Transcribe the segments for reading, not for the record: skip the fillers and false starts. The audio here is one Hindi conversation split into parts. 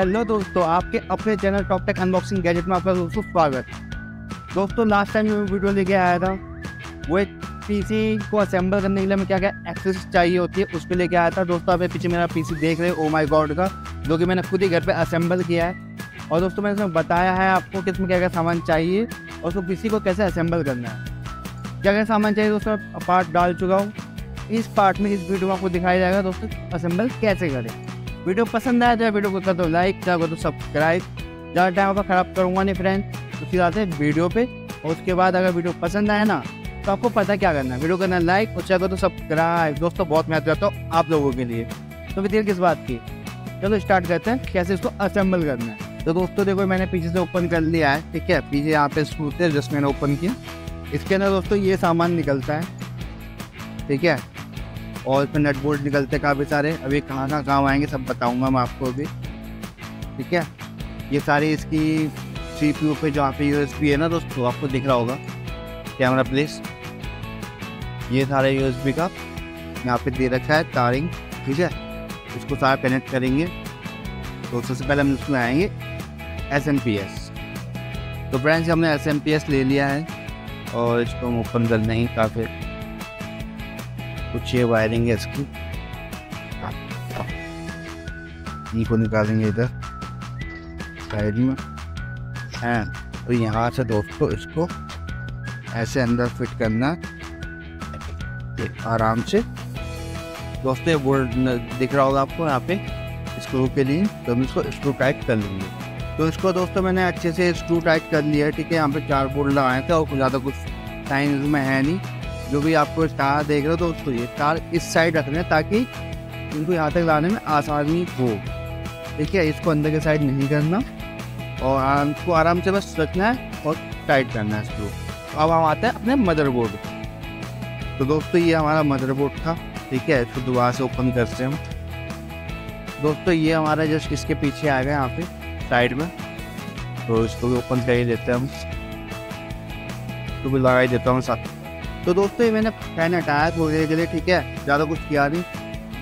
हेलो दोस्तों, आपके अपने channel top tech unboxing gadget में आपका दोस्तों स्वागत। दोस्तों लास्ट टाइम मैं वीडियो लेके आया था, वो एक पीसी को असेंबल करने के लिए हमें क्या क्या एक्सेस चाहिए होती है उस पर लेके आया था। दोस्तों आप पीछे मेरा पीसी देख रहे हो, ओ माय गॉड का, जो कि मैंने खुद ही घर पे असेंबल किया है। और दोस्तों मैंने इसमें बताया है आपको कि इसमें क्या क्या सामान चाहिए और उसको पीसी को कैसे असेंबल करना है, क्या क्या सामान चाहिए। दोस्तों पार्ट डाल चुका हूँ, इस पार्ट में इस वीडियो में आपको दिखाया जाएगा दोस्तों असेंबल कैसे करें। वीडियो पसंद आया तो वीडियो को कर दो लाइक, क्या तो सब्सक्राइब। ज़्यादा टाइम आपका ख़राब करूँगा नहीं फ्रेंड, उसके साथ है वीडियो पे। और उसके बाद अगर वीडियो पसंद आए ना तो आपको पता क्या करना है, वीडियो करना लाइक और चैनल को तो सब्सक्राइब। दोस्तों बहुत मेहनत करता हूँ आप लोगों के लिए, तो फिर देर किस बात की, चलो स्टार्ट करते हैं कैसे इसको असेंबल करना है। तो दोस्तों देखो मैंने पीछे से ओपन कर लिया है, ठीक है। पीछे यहाँ पे स्क्रू थे जस्ट मैंने ओपन किया, इसके अंदर दोस्तों ये सामान निकलता है, ठीक है। और इसमें नट बोल्ट निकलते हैं काफ़ी सारे, अभी कहाँ कहाँ काम आएंगे सब बताऊंगा मैं आपको अभी, ठीक है। ये सारी इसकी CPU पे जहाँ पे USB है ना दोस्तों, आपको दिख रहा होगा कैमरा प्लेस, ये सारे USB का यहाँ पे दे रखा है तारिंग, ठीक है। इसको सारा कनेक्ट करेंगे। तो सबसे पहले हम इसमें आएंगे SMPS। तो फ्रेंड्स हमने SMPS ले लिया है और इसको हम ओपन करना ही काफ़ी कुछ ये वायरिंग है इसकी, को निकालेंगे इधर साइड में है। तो यहाँ से दोस्तों इसको ऐसे अंदर फिट करना आराम से। दोस्तों ये बोल्ट दिख रहा होगा आपको यहाँ पे स्क्रू के लिए, तो हम इसको स्क्रू टाइट कर लेंगे। तो इसको दोस्तों मैंने अच्छे से स्क्रू टाइट कर लिया है, ठीक है। यहाँ पे 4 बोल्ट लगाए थे और ज़्यादा कुछ साइन इसमें है नहीं। जो भी आपको तार देख रहे हो दोस्तों, ये तार इस साइड रखना है ताकि इनको यहाँ तक लाने में आसानी हो, ठीक है। इसको अंदर के साइड नहीं करना और इसको आराम से बस रखना है और टाइट करना है इसको। अब हम आते हैं अपने मदरबोर्ड। तो दोस्तों ये हमारा मदरबोर्ड था, ठीक है। इसको दोबारा से ओपन करते हैं हम। दोस्तों ये हमारा जस्ट इसके पीछे आ गया यहाँ पे साइड में, तो इसको भी ओपन कर ही देते हैं हम, तो भी लगा ही देता हूँ साथ। तो दोस्तों ये मैंने फैन हटाया थोड़ी देर के लिए, ठीक है। ज़्यादा कुछ किया नहीं,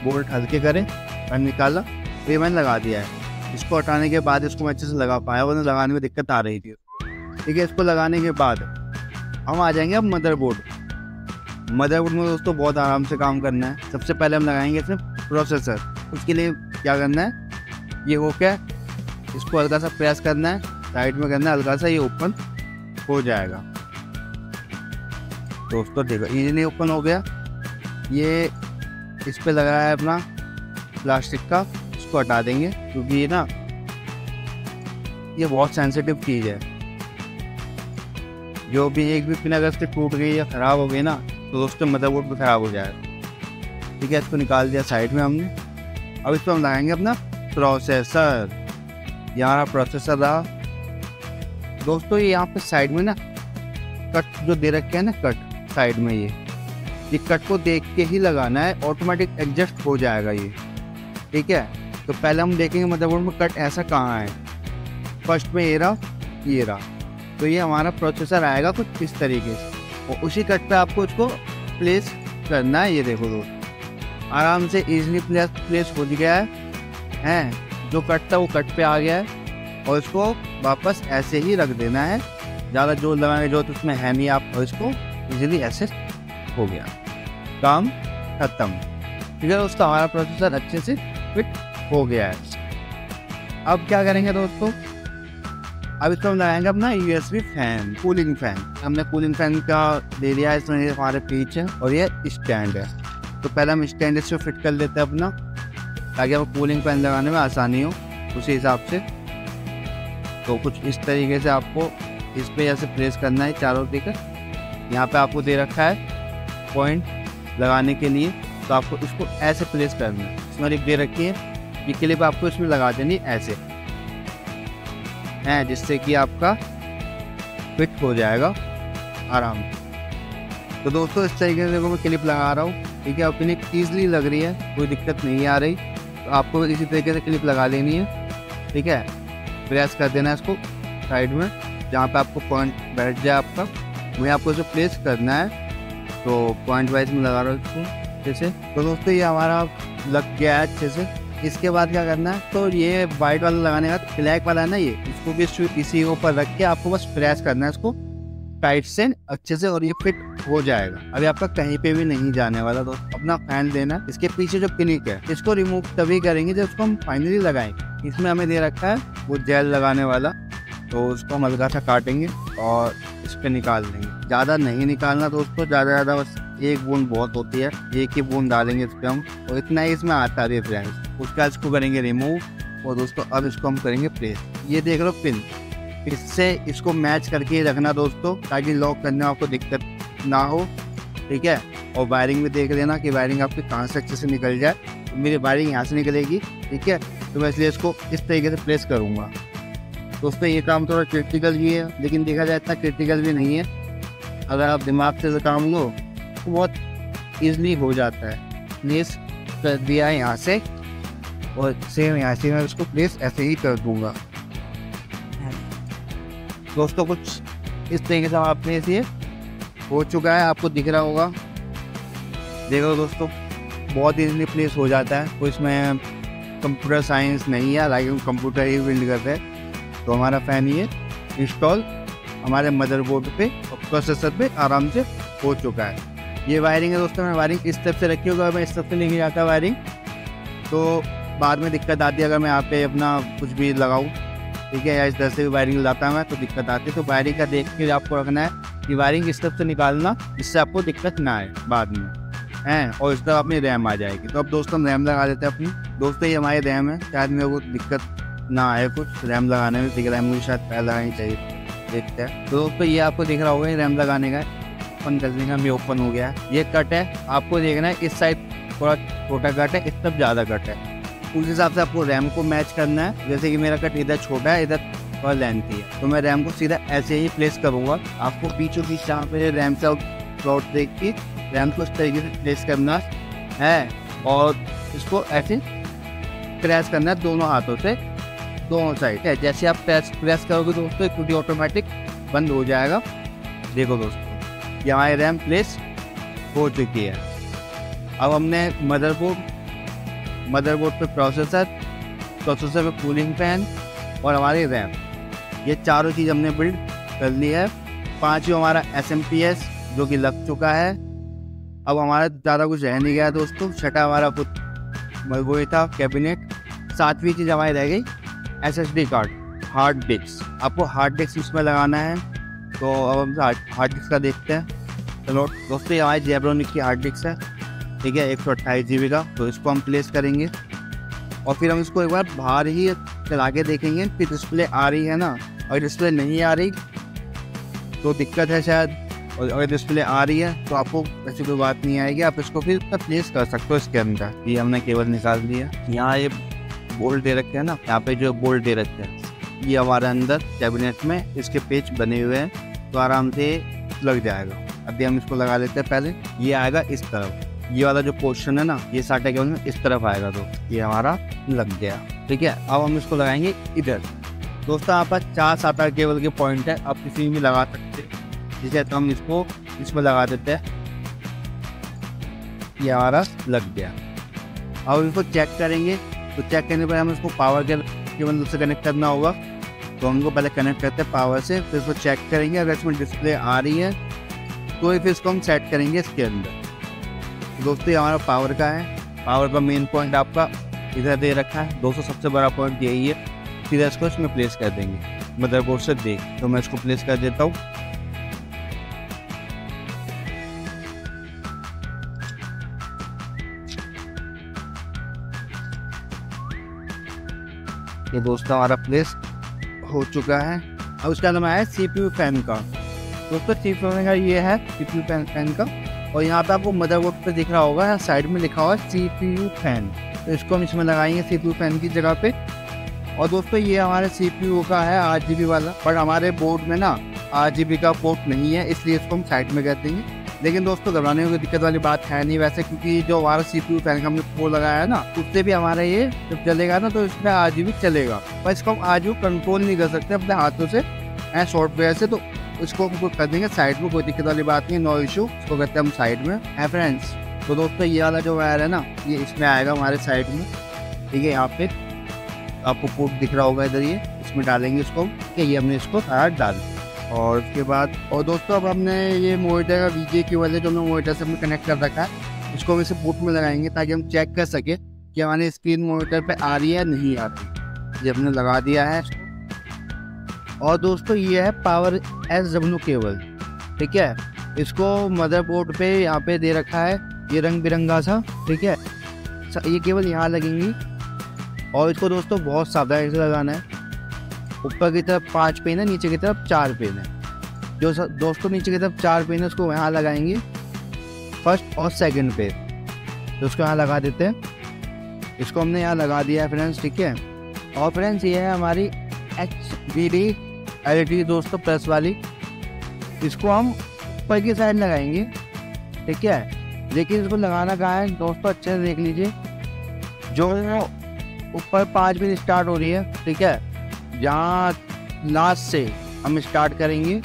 बोल्ट हल्के करें, फैन निकाला, तो ये मैंने लगा दिया है। इसको हटाने के बाद इसको मैं अच्छे से लगा पाया, वरना लगाने में दिक्कत आ रही थी, ठीक है। इसको लगाने के बाद हम आ जाएंगे अब मदरबोर्ड। मदरबोर्ड में दोस्तों बहुत आराम से काम करना है। सबसे पहले हम लगाएंगे इसमें प्रोसेसर। उसके लिए क्या करना है, ये हो क्या, इसको हल्का सा प्रेस करना है, साइड में करना है हल्का सा, ये ओपन हो जाएगा। दोस्तों देखो इजीली ओपन हो गया। ये इस पे लगा है अपना प्लास्टिक का, इसको हटा देंगे क्योंकि ये ना ये बहुत सेंसिटिव चीज़ है। जो भी एक भी पिन अगर इसकी टूट गई या ख़राब हो गई ना तो दोस्तों मदरबोर्ड भी ख़राब हो जाएगा, ठीक है। इसको निकाल दिया साइड में हमने। अब इसको हम लगाएंगे अपना प्रोसेसर। यहाँ प्रोसेसर रहा दोस्तों, ये यहाँ पे साइड में ना कट जो दे रखे हैं ना, कट साइड में ये कट को देख के ही लगाना है, ऑटोमेटिक एडजस्ट हो जाएगा ये, ठीक है। तो पहले हम देखेंगे मदरबोर्ड में कट ऐसा कहाँ है। फर्स्ट में ये रहा, तो ये हमारा प्रोसेसर आएगा कुछ इस तरीके से, और उसी कट पे आपको इसको प्लेस करना है। ये देखो दोस्तों आराम से इजीली प्लेस हो गया है। जो कट था वो कट पे आ गया है और इसको वापस ऐसे ही रख देना है। ज़्यादा जोर लगाने की जरूरत उसमें है नहीं, आप इसको इजीली ऐसे हो गया, काम खत्म, ठीक है दोस्तों। हमारा प्रोसेसर अच्छे से फिट हो गया है। अब क्या करेंगे दोस्तों, अब इसको हम लगाएंगे अपना USB फैन, कूलिंग फैन। हमने कूलिंग फैन का ले लिया है, इसमें हमारे पीछे और ये स्टैंड है। तो पहले हम स्टैंड इसको फिट कर लेते हैं अपना, ताकि हमें कूलिंग फैन लगाने में आसानी हो उसी हिसाब से। तो कुछ इस तरीके से आपको इस पे ऐसे प्रेस करना है चारों देकर। यहाँ पे आपको दे रखा है पॉइंट लगाने के लिए, तो आपको इसको ऐसे प्लेस करना है। इसमें लिख दे रखी है, ये क्लिप आपको इसमें लगा देनी ऐसे है, जिससे कि आपका फिट हो जाएगा आराम से। तो दोस्तों इस तरीके से देखो मैं क्लिप लगा रहा हूँ, ठीक है। और क्लिप ईजली लग रही है, कोई दिक्कत नहीं आ रही। तो आपको इसी तरीके से क्लिप लगा लेनी है, ठीक है। प्रेस कर देना है इसको साइड में, जहाँ पे आपको पॉइंट बैठ जाए आपका, वहीं आपको इसे प्लेस करना है। तो पॉइंट वाइज में लगा रहा हूँ इसको अच्छे से। तो दोस्तों ये हमारा लग गया है अच्छे से, इसके बाद क्या करना है, तो ये वाइट वाला लगाने का ब्लैक वाला है ना, ये इसको भी इसी के ऊपर रख के आपको बस प्रेस करना है इसको टाइट से अच्छे से, और ये फिट हो जाएगा। अभी आपका कहीं पे भी नहीं जाने वाला। तो अपना फैन लेना, इसके पीछे जो पिनिक है इसको रिमूव तभी करेंगे जब उसको हम फाइनली लगाएंगे। इसमें हमें दे रखा है वो जेल लगाने वाला, तो उसको हम हल्का सा काटेंगे और इस पर निकाल देंगे। ज़्यादा नहीं निकालना दोस्तों, ज़्यादा बस एक बूंद बहुत होती है, एक ही बूंद डालेंगे इस पर हम, और इतना ही इसमें आता है फ्रेंड्स। उसका इसको करेंगे रिमूव, और दोस्तों अब इसको हम करेंगे प्लेस। ये देख लो पिन, इससे इसको मैच करके रखना दोस्तों, ताकि लॉक करने में आपको दिक्कत ना हो, ठीक है। और वायरिंग में देख लेना कि वायरिंग आपकी कहाँ से अच्छे से निकल जाए। तो मेरी वायरिंग यहाँ से निकलेगी, ठीक है, तो मैं इसलिए इसको इस तरीके से प्लेस करूँगा। दोस्तों ये काम थोड़ा क्रिटिकल भी है, लेकिन देखा जाए इतना क्रिटिकल भी नहीं है। अगर आप दिमाग से काम लो तो बहुत ईजिली हो जाता है। प्लेस कर दिया यहाँ से, और सेम यहाँ से मैं इसको प्लेस ऐसे ही कर दूँगा दोस्तों। कुछ इस तरीके से आपने इसे हो चुका है, आपको दिख रहा होगा। देखो दोस्तों बहुत इजीली प्लेस हो जाता है। कोई इसमें कंप्यूटर साइंस नहीं है, लाइक कंप्यूटर ही बिल्ड करते हैं। तो हमारा फ़ैन ये इंस्टॉल हमारे मदरबोर्ड पे और प्रोसेसर पे आराम से हो चुका है। ये वायरिंग है दोस्तों, मैं वायरिंग इस तरफ से रखी होगा, मैं इस तरफ से लेके जाता वायरिंग, तो बाद में दिक्कत आती है अगर मैं यहाँ पे अपना कुछ भी लगाऊँ, ठीक है, या इस तरह से भी वायरिंग लाता मैं तो दिक्कत आती है। तो वायरिंग का देख के आपको रखना है कि वायरिंग इस तरफ से निकालना, जिससे आपको दिक्कत ना आए बाद में हैं, और इस तरफ अपनी रैम आ जाएगी। तो अब दोस्तों हम रैम लगा देते हैं अपनी। दोस्तों ये हमारी रैम है, शायद मेरे को दिक्कत ना आए कुछ रैम लगाने में, ठीक है, रैम मुझे शायद पहले लगानी चाहिए, देखते हैं। तो दोस्तों ये आपको दिख रहा होगा रैम लगाने का, ओपन करने का भी ओपन हो गया है। ये कट है, आपको देखना है इस साइड थोड़ा छोटा कट है, इस तरफ ज़्यादा कट है, उस हिसाब से आपको रैम को मैच करना है। जैसे कि मेरा कट इधर छोटा है, इधर थोड़ा लेंथी है, तो मैं रैम को सीधा ऐसे ही प्लेस करूँगा। आपको बीचों बीच जहाँ पे रैम से प्लॉट देख के रैम को इस तरीके से प्लेस करना है, और इसको ऐसे प्रेस करना है दोनों हाथों से, दोनों साइड है। जैसे आप प्रेस करोगे दोस्तों खुद ही ऑटोमेटिक बंद हो जाएगा। देखो दोस्तों ये हमारी रैम प्लेस हो चुकी है। अब हमने मदरबोर्ड पे प्रोसेसर पे कूलिंग फैन और हमारी रैम, ये चारों चीज़ हमने बिल्ड कर ली है। पांचवा हमारा SMPS जो कि लग चुका है। अब हमारा ज़्यादा कुछ रह नहीं गया दोस्तों। छठा हमारा कुछ वो था कैबिनेट। सातवीं चीज़ हमारी रह गई SSD कार्ड, हार्ड डिस्क। आपको हार्ड डिस्क इसमें लगाना है, तो अब हम हार्ड डिस्क का देखते हैं। चलो दोस्तों ये हमारी जेब्रोनिक की हार्ड डिस्क है, ठीक है, 128 GB का। तो इसको हम प्लेस करेंगे और फिर हम इसको एक बार बाहर ही चला के देखेंगे कि डिस्प्ले आ रही है ना। और डिस्प्ले नहीं आ रही तो दिक्कत है शायद, और अगर डिस्प्ले आ रही है तो आपको ऐसी कोई बात नहीं आएगी, आप इसको फिर प्लेस कर सकते हो इसके अंदर। ये हमने केबल निकाल दिया। यहाँ ये बोल्ट दे रखे हैं ना, यहाँ पे जो बोल्ट दे रखे हैं ये हमारे अंदर कैबिनेट में इसके पेच बने हुए हैं, तो आराम से लग जाएगा। अभी हम इसको लगा लेते हैं। पहले ये आएगा इस तरफ, ये वाला जो पोर्शन है ना ये साटा केबल में इस तरफ आएगा, तो ये हमारा लग गया, ठीक है। अब हम इसको लगाएंगे इधर। दोस्तों यहाँ पर 4 साटा केबल के पॉइंट है, आप किसी भी लगा सकते हैं, ठीक है। तो हम इसको इसमें लगा देते हैं, ये हमारा लग गया। अब इसको चेक करेंगे, तो चेक करने पर हमें इसको पावर केबल से कनेक्ट करना होगा। तो हमको पहले कनेक्ट करते हैं पावर से, फिर इसको चेक करेंगे। अगर इसमें डिस्प्ले आ रही है तो फिर इसको हम सेट करेंगे इसके अंदर। तो दोस्तों ये हमारा पावर का है। पावर का मेन पॉइंट आपका इधर दे रखा है, दोस्तों सबसे बड़ा पॉइंट यही है। फिर इसको इसमें प्लेस कर देंगे मदरबोर्ड से देख। तो मैं इसको प्लेस कर देता हूँ। ये दोस्तों हमारा प्लेस हो चुका है। अब उसका नाम है CPU फैन का। दोस्तों CPU फैन का ये है CPU फैन का, और यहाँ पे आपको मदरबोर्ड पे दिख रहा होगा, यहाँ साइड में लिखा हुआ है CPU फैन। तो इसको हम इसमें लगाएंगे CPU फैन की जगह पे। और दोस्तों ये हमारे CPU का है 8GB वाला, पर हमारे बोर्ड में ना 8GB का पोर्ट नहीं है, इसलिए इसको हम साइड में कर देंगे। लेकिन दोस्तों घबराने की दिक्कत वाली बात है नहीं वैसे, क्योंकि जो हमारा CPU फैन का हमने वो लगाया है ना, उससे भी हमारा ये जब चलेगा ना तो इसमें 8GB चलेगा। पर इसको हम 8GB कंट्रोल नहीं कर सकते अपने हाथों से सॉफ्टवेयर से, तो इसको हम कर देंगे साइड में, कोई दिक्कत वाली बात नहीं, नो इशू। इसको करते हैं हम साइड में है फ्रेंड्स। तो दोस्तों ये वाला जो वायर है ना ये इसमें आएगा हमारे साइड में, ठीक है। यहाँ पे आपको पोर्ट दिख रहा होगा इधर, ये इसमें डालेंगे इसको, ठीक है। ये हमने इसको सारा डाल, और उसके बाद और दोस्तों अब हमने ये मोनीटर का VGA केबल है जो हमने मोनीटर से हमने कनेक्ट कर रखा है, इसको हम इसे पोर्ट में लगाएंगे ताकि हम चेक कर सके कि हमारी स्क्रीन मोनीटर पे आ रही है नहीं आ रही। ये हमने लगा दिया है। और दोस्तों ये है पावर SW केबल, ठीक है। इसको मदरबोर्ड पे यहाँ पे दे रखा है, ये रंग बिरंगा सा, ठीक है। ये केबल यहाँ लगेंगी, और इसको दोस्तों बहुत सावधानी से लगाना है। ऊपर की तरफ 5 पिन है, नीचे की तरफ 4 पिन है। जो दोस्तों नीचे की तरफ 4 पिन है उसको यहाँ लगाएंगे, फर्स्ट और सेकंड पे, तो उसको यहाँ लगा देते हैं। इसको हमने यहाँ लगा दिया है फ्रेंड्स, ठीक है। और फ्रेंड्स ये है हमारी HDD LED दोस्तों प्लस वाली, इसको हम ऊपर की साइड लगाएंगे, ठीक है। लेकिन इसको लगाना कहाँ है दोस्तों, अच्छे से देख लीजिए। जो ऊपर 5 पिन स्टार्ट हो रही है, ठीक है, जहाँ लास्ट से हम स्टार्ट करेंगे।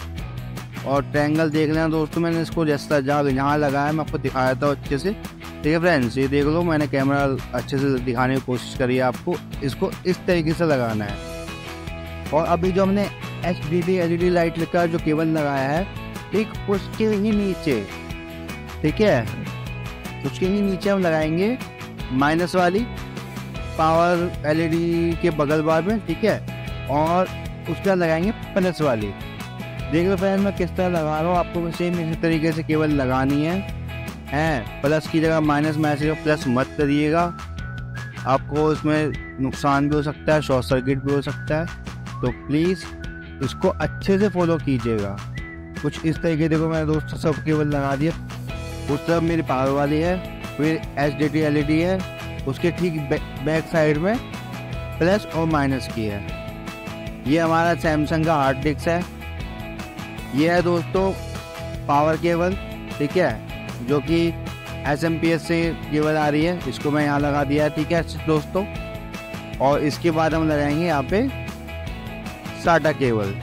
और ट्रायंगल देख लेना दोस्तों, मैंने इसको जैसा जहाँ लगाया मैं आपको दिखाया था अच्छे से, ठीक है फ्रेंड्स। ये देख लो, मैंने कैमरा अच्छे से दिखाने की कोशिश करी है आपको। इसको इस तरीके से लगाना है। और अभी जो हमने HDD LED लाइट का जो केबल लगाया है, ठीक उसके ही नीचे, ठीक है, उसके ही नीचे हम लगाएंगे माइनस वाली पावर LED के बगल बार में, ठीक है। और उसके बाद लगाएंगे प्लस वाली। देख लो फ्रेंड मैं किस तरह लगा रहा हूँ, आपको सेम इसी तरीके से केबल लगानी है। प्लस की जगह माइनस मैसेज प्लस मत करिएगा, आपको इसमें नुकसान भी हो सकता है, शॉर्ट सर्किट भी हो सकता है। तो प्लीज़ इसको अच्छे से फॉलो कीजिएगा। कुछ इस तरीके देखो मैंने दोस्तों सब केबल लगा दिया। उस तरफ मेरी पावर वाली है, फिर HDD LED है, उसके ठीक बैक साइड में प्लस और माइनस की है। ये हमारा सैमसंग का हार्ड डिस्क है। ये है दोस्तों पावर केबल, ठीक है, जो कि SMPS से केबल आ रही है। इसको मैं यहाँ लगा दिया है, ठीक है दोस्तों। और इसके बाद हम लगाएंगे यहाँ पे SATA केबल।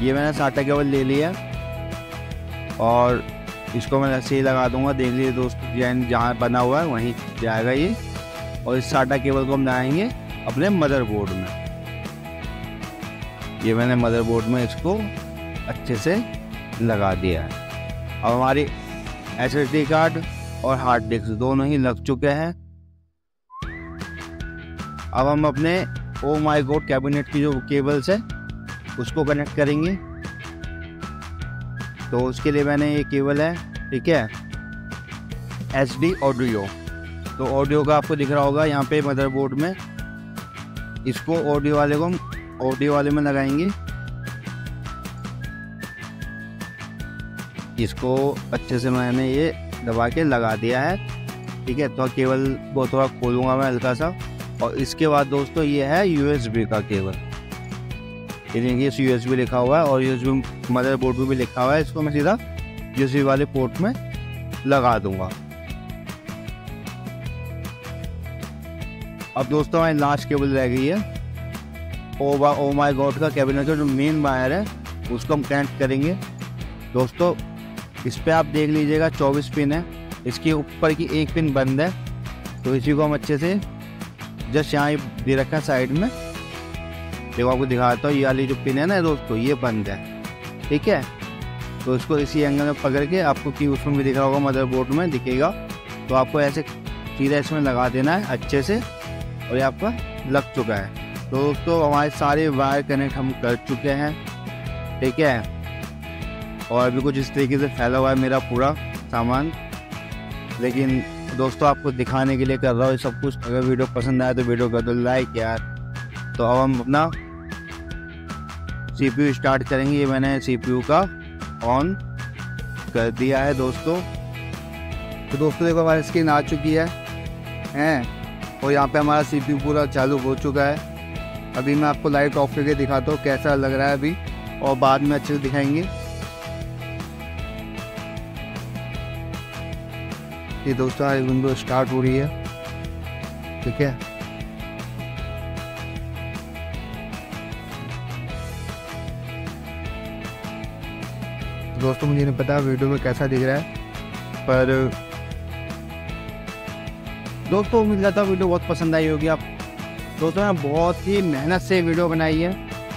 ये मैंने SATA केबल ले लिया, और इसको मैं ऐसे ही लगा दूंगा। देख लीजिए दोस्तों, डिजाइन जहाँ बना हुआ है वहीं जाएगा ये। और इस SATA केबल को हम लगाएंगे अपने मदरबोर्ड में। ये मैंने मदरबोर्ड में इसको अच्छे से लगा दिया है। अब हमारी SSD कार्ड और हार्ड डिस्क दोनों ही लग चुके हैं। अब हम अपने ओ माई गॉड कैबिनेट की जो केबल्स है उसको कनेक्ट करेंगे। तो उसके लिए मैंने ये केबल है, ठीक है, HD ऑडियो। तो ऑडियो का आपको दिख रहा होगा यहाँ पे मदरबोर्ड में। इसको ऑडियो वाले को हम ऑडियो वाले में लगाएंगे। इसको अच्छे से मैंने ये दबा के लगा दिया है, ठीक है। तो केबल को थोड़ा खोलूँगा मैं हल्का सा। और इसके बाद दोस्तों ये है USB का केबल। ये देखिए इस USB लिखा हुआ है, और USB मदरबोर्ड पे भी लिखा हुआ है। इसको मैं सीधा USB वाले पोर्ट में लगा दूंगा। अब दोस्तों हमारी लास्ट केबल रह गई है ओ माई गॉड का कैबिनेट का जो मेन वायर है उसको हम कनेक्ट करेंगे। दोस्तों इस पे आप देख लीजिएगा 24 पिन है, इसके ऊपर की एक पिन बंद है। तो इसी को हम अच्छे से जस्ट यहाँ दे रखा है साइड में। देखो आपको दिखाता हूँ, ये वाली जो पिन है ना दोस्तों ये बंद है, ठीक है। तो इसको इसी एंगल में पकड़ के आपको की उसमें भी दिख रहा होगा मदरबोर्ड में दिखेगा। तो आपको ऐसे सीधा इसमें लगा देना है अच्छे से, और ये आपका लग चुका है। तो दोस्तों हमारे सारे वायर कनेक्ट हम कर चुके हैं, ठीक है। और अभी कुछ इस तरीके से फैला हुआ है मेरा पूरा सामान, लेकिन दोस्तों आपको दिखाने के लिए कर रहा हूँ ये सब कुछ। अगर वीडियो पसंद आए तो वीडियो कर दो लाइक यार। तो अब हम अपना CPU स्टार्ट करेंगे। ये मैंने CPU का ऑन कर दिया है दोस्तों। तो दोस्तों देखो हमारी स्क्रीन आ चुकी है और यहाँ पे हमारा CPU पूरा चालू हो चुका है। अभी मैं आपको लाइट ऑफ करके दिखाता हूँ कैसा लग रहा है अभी, और बाद में अच्छे से दिखाएंगे। ये दोस्तों आज विंडो स्टार्ट हो रही है, ठीक है। दोस्तों मुझे नहीं पता वीडियो में कैसा दिख रहा है, पर दोस्तों उम्मीद करता हूँ वीडियो बहुत पसंद आई होगी। आप दोस्तों ने बहुत ही मेहनत से वीडियो बनाई है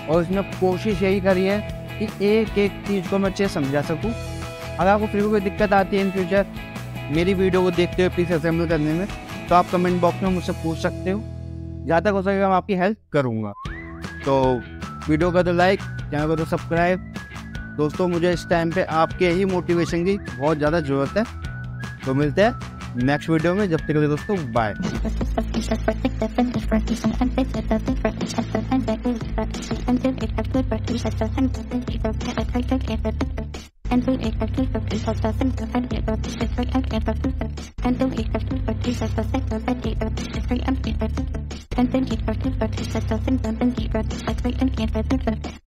और इसमें कोशिश यही करी है कि एक एक चीज़ को मैं अच्छे से समझा सकूँ। अगर आपको फिर भी कोई दिक्कत आती है इन फ्यूचर मेरी वीडियो को देखते हुए प्लीज़ असेंबल करने में, तो आप कमेंट बॉक्स में मुझसे पूछ सकते हो। जहाँ तक हो सकेगा मैं आपकी हेल्प करूँगा। तो वीडियो का तो लाइक, चैनल को तो सब्सक्राइब। दोस्तों मुझे इस टाइम पे आपके ही मोटिवेशन की बहुत ज़्यादा ज़रूरत है। तो मिलते हैं नेक्स्ट वीडियो में, जब तक के लिए दोस्तों बाय।